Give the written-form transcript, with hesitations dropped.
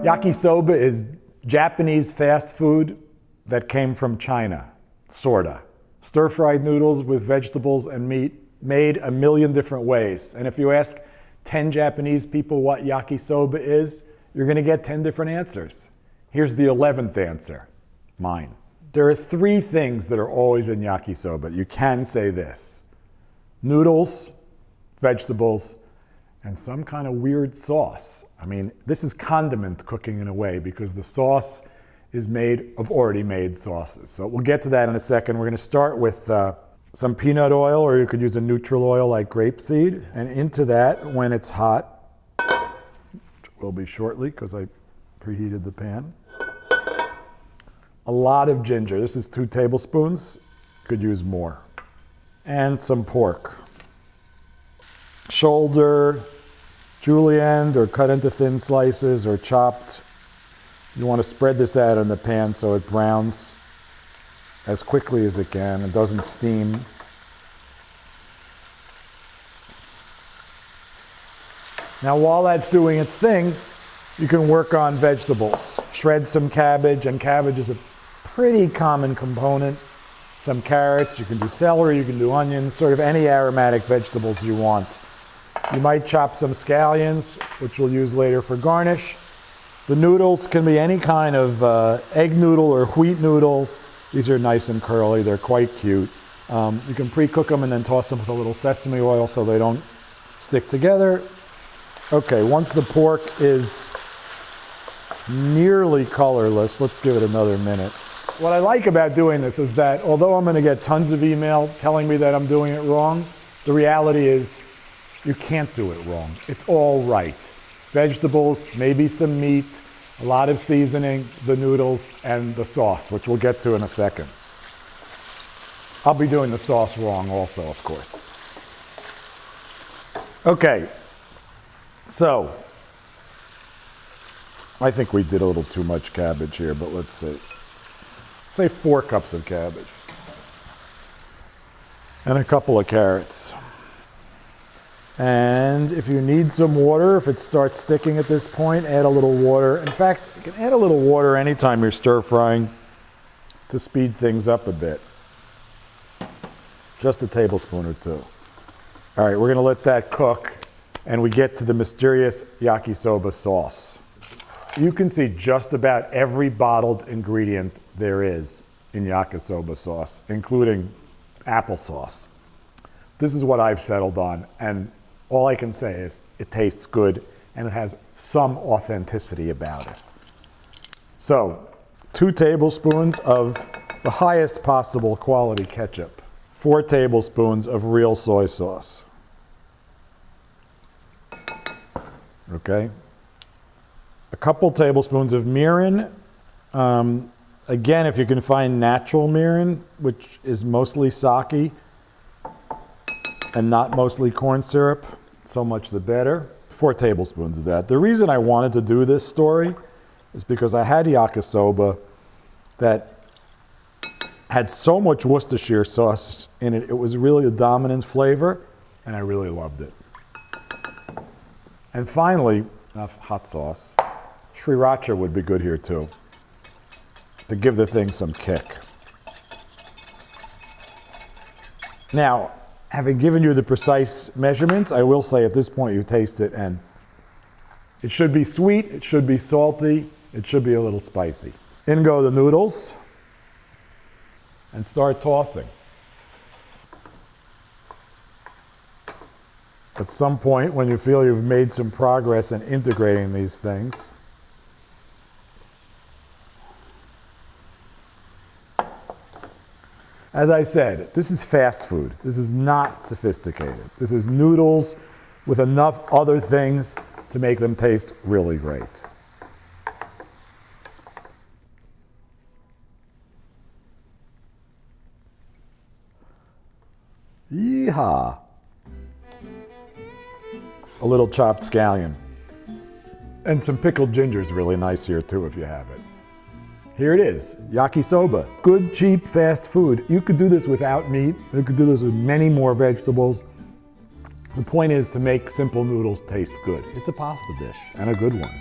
Yakisoba is Japanese fast food that came from China, sorta. Stir-fried noodles with vegetables and meat made a million different ways. And if you ask 10 Japanese people what yakisoba is, you're gonna get 10 different answers. Here's the 11th answer, mine. There are 3 things that are always in yakisoba. You can say this: noodles, vegetables, and some kind of weird sauce. I mean, this is condiment cooking in a way because the sauce is made of already made sauces. So we'll get to that in a second. We're gonna start with some peanut oil, or you could use a neutral oil like grapeseed. And into that, when it's hot, which will be shortly because I preheated the pan, a lot of ginger. This is 2 tablespoons. Could use more. And some pork. Shoulder, julienne, or cut into thin slices, or chopped. You want to spread this out in the pan so it browns as quickly as it can and doesn't steam. Now, while that's doing its thing, you can work on vegetables. Shred some cabbage, and cabbage is a pretty common component. Some carrots, you can do celery, you can do onions, sort of any aromatic vegetables you want. You might chop some scallions, which we'll use later for garnish. The noodles can be any kind of egg noodle or wheat noodle. These are nice and curly, they're quite cute. You can pre-cook them and then toss them with a little sesame oil so they don't stick together. Okay, once the pork is nearly colorless, let's give it another minute. What I like about doing this is that although I'm gonna get tons of email telling me that I'm doing it wrong, the reality is you can't do it wrong. It's all right. Vegetables, maybe some meat, a lot of seasoning, the noodles, and the sauce, which we'll get to in a second. I'll be doing the sauce wrong also, of course. Okay, so I think we did a little too much cabbage here, but let's see. Say 4 cups of cabbage. And a couple of carrots. And if you need some water, if it starts sticking at this point, add a little water. In fact, you can add a little water anytime you're stir frying to speed things up a bit. Just a tablespoon or 2. All right, we're gonna let that cook, and we get to the mysterious yakisoba sauce. You can see just about every bottled ingredient there is in yakisoba sauce, including applesauce. This is what I've settled on, and all I can say is it tastes good and it has some authenticity about it. So, 2 tablespoons of the highest possible quality ketchup, 4 tablespoons of real soy sauce. Okay? A couple tablespoons of mirin. Again, if you can find natural mirin, which is mostly sake and not mostly corn syrup, so much the better. 4 tablespoons of that. The reason I wanted to do this story is because I had yakisoba that had so much Worcestershire sauce in it. It was really a dominant flavor, and I really loved it. And finally, enough hot sauce. Sriracha would be good here too, to give the thing some kick. Now, having given you the precise measurements, I will say at this point you taste it and it should be sweet, it should be salty, it should be a little spicy. In go the noodles and start tossing. At some point when you feel you've made some progress in integrating these things, as I said, this is fast food. This is not sophisticated. This is noodles with enough other things to make them taste really great. Yeehaw! A little chopped scallion. And some pickled ginger is really nice here too if you have it. Here it is, yakisoba. Good, cheap, fast food. You could do this without meat. You could do this with many more vegetables. The point is to make simple noodles taste good. It's a pasta dish, and a good one.